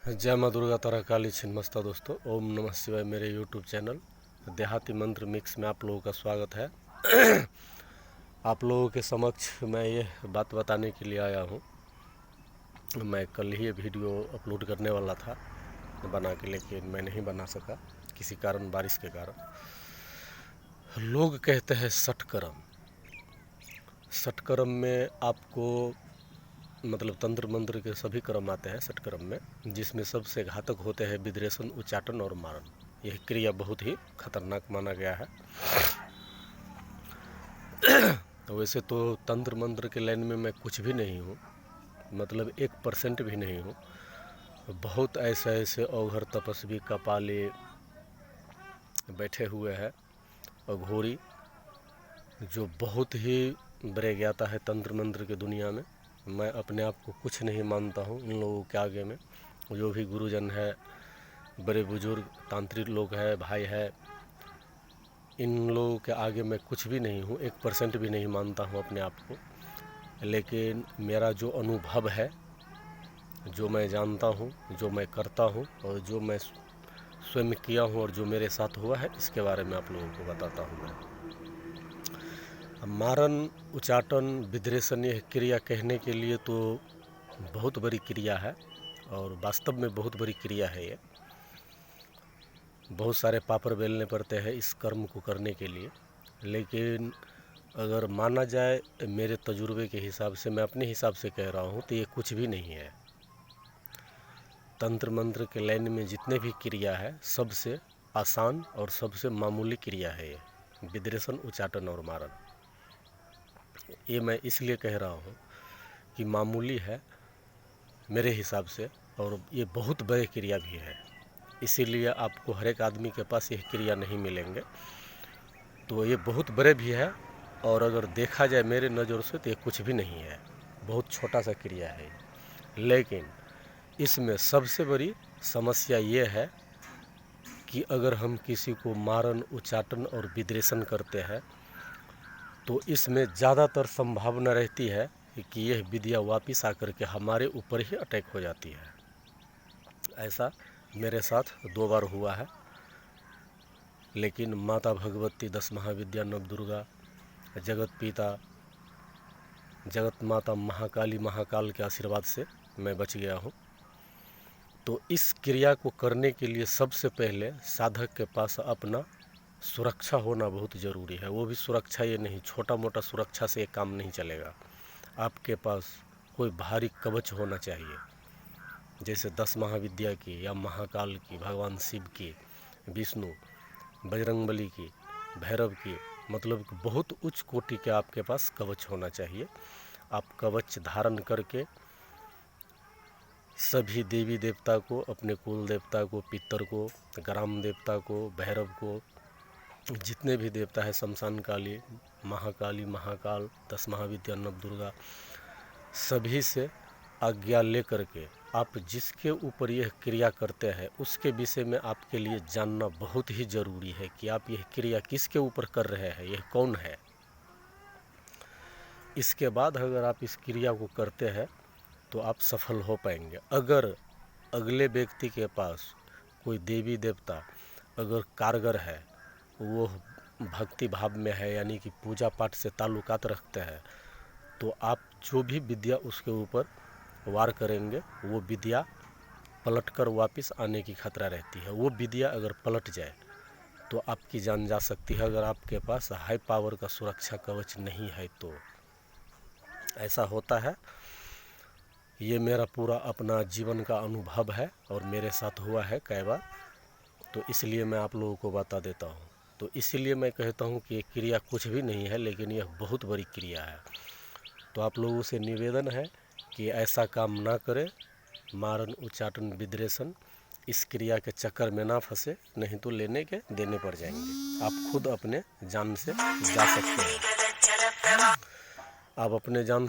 जय माँ दुर्गा तारा काली छिन्नमस्ता। दोस्तों, ओम नमः शिवाय। मेरे यूट्यूब चैनल देहाती मंत्र मिक्स में आप लोगों का स्वागत है। आप लोगों के समक्ष मैं ये बात बताने के लिए आया हूँ। मैं कल ही ये वीडियो अपलोड करने वाला था बना के, लेकिन मैं नहीं बना सका किसी कारण, बारिश के कारण। लोग कहते हैं षटकर्म। षटकर्म में आपको मतलब तंत्र मंत्र के सभी कर्म आते हैं षटकर्म में, जिसमें सबसे घातक होते हैं विद्रेषण, उच्चाटन और मारण। यह क्रिया बहुत ही खतरनाक माना गया है। वैसे तो तंत्र मंत्र के लाइन में मैं कुछ भी नहीं हूँ, मतलब 1% भी नहीं हूँ। बहुत ऐसे अवघर तपस्वी कपाली बैठे हुए हैं, अघोरी, जो बहुत ही बड़े ज्ञाता है तंत्र मंत्र की दुनिया में। मैं अपने आप को कुछ नहीं मानता हूँ इन लोगों के आगे में। जो भी गुरुजन है, बड़े बुजुर्ग तांत्रिक लोग हैं, भाई है, इन लोगों के आगे मैं कुछ भी नहीं हूँ, 1% भी नहीं मानता हूँ अपने आप को। लेकिन मेरा जो अनुभव है, जो मैं जानता हूँ, जो मैं करता हूँ और जो मैं स्वयं किया हूँ और जो मेरे साथ हुआ है, इसके बारे में आप लोगों को बताता हूँ मैं। मारण, उच्चाटन, विद्रेषण, यह क्रिया कहने के लिए तो बहुत बड़ी क्रिया है और वास्तव में बहुत बड़ी क्रिया है। ये बहुत सारे पापड़ बेलने पड़ते हैं इस कर्म को करने के लिए। लेकिन अगर माना जाए मेरे तजुर्बे के हिसाब से, मैं अपने हिसाब से कह रहा हूँ, तो ये कुछ भी नहीं है। तंत्र मंत्र के लाइन में जितने भी क्रिया है, सबसे आसान और सबसे मामूली क्रिया है ये विद्रेषण, उच्चाटन और मारण। ये मैं इसलिए कह रहा हूँ कि मामूली है मेरे हिसाब से, और ये बहुत बड़ी क्रिया भी है। इसीलिए आपको हर एक आदमी के पास यह क्रिया नहीं मिलेंगे। तो ये बहुत बड़े भी है, और अगर देखा जाए मेरे नज़र से तो ये कुछ भी नहीं है, बहुत छोटा सा क्रिया है। लेकिन इसमें सबसे बड़ी समस्या ये है कि अगर हम किसी को मारण, उच्चाटन और विद्रेषण करते हैं तो इसमें ज़्यादातर संभावना रहती है कि यह विद्या वापस आकर के हमारे ऊपर ही अटैक हो जाती है। ऐसा मेरे साथ 2 बार हुआ है। लेकिन माता भगवती, 10 महाविद्या, नव दुर्गा, जगत पिता, जगत माता महाकाली, महाकाल के आशीर्वाद से मैं बच गया हूँ। तो इस क्रिया को करने के लिए सबसे पहले साधक के पास अपना सुरक्षा होना बहुत ज़रूरी है। वो भी सुरक्षा ये नहीं, छोटा मोटा सुरक्षा से ये काम नहीं चलेगा। आपके पास कोई भारी कवच होना चाहिए, जैसे 10 महाविद्या की या महाकाल की, भगवान शिव की, विष्णु, बजरंगबली की, भैरव की, मतलब बहुत उच्च कोटि के आपके पास कवच होना चाहिए। आप कवच धारण करके सभी देवी देवता को, अपने कुल देवता को, पितर को, ग्राम देवता को, भैरव को, जितने भी देवता है, शमशान काली, महाकाली, महाकाल, 10 महाविद्या, नव दुर्गा, सभी से आज्ञा ले करके आप जिसके ऊपर यह क्रिया करते हैं उसके विषय में आपके लिए जानना बहुत ही ज़रूरी है कि आप यह क्रिया किसके ऊपर कर रहे हैं, यह कौन है। इसके बाद अगर आप इस क्रिया को करते हैं तो आप सफल हो पाएंगे। अगर अगले व्यक्ति के पास कोई देवी देवता अगर कारगर है, वो भक्ति भाव में है, यानी कि पूजा पाठ से ताल्लुकात रखते हैं, तो आप जो भी विद्या उसके ऊपर वार करेंगे वो विद्या पलटकर वापस आने की खतरा रहती है। वो विद्या अगर पलट जाए तो आपकी जान जा सकती है, अगर आपके पास हाई पावर का सुरक्षा कवच नहीं है तो। ऐसा होता है। ये मेरा पूरा अपना जीवन का अनुभव है और मेरे साथ हुआ है कई बार, तो इसलिए मैं आप लोगों को बता देता हूँ। तो इसीलिए मैं कहता हूँ कि ये क्रिया कुछ भी नहीं है, लेकिन यह बहुत बड़ी क्रिया है। तो आप लोगों से निवेदन है कि ऐसा काम ना करें, मारण, उच्चाटन, विद्रेषण, इस क्रिया के चक्कर में ना फंसे, नहीं तो लेने के देने पड़ जाएंगे। आप खुद अपने जान से जा सकते हैं। आप अपने जान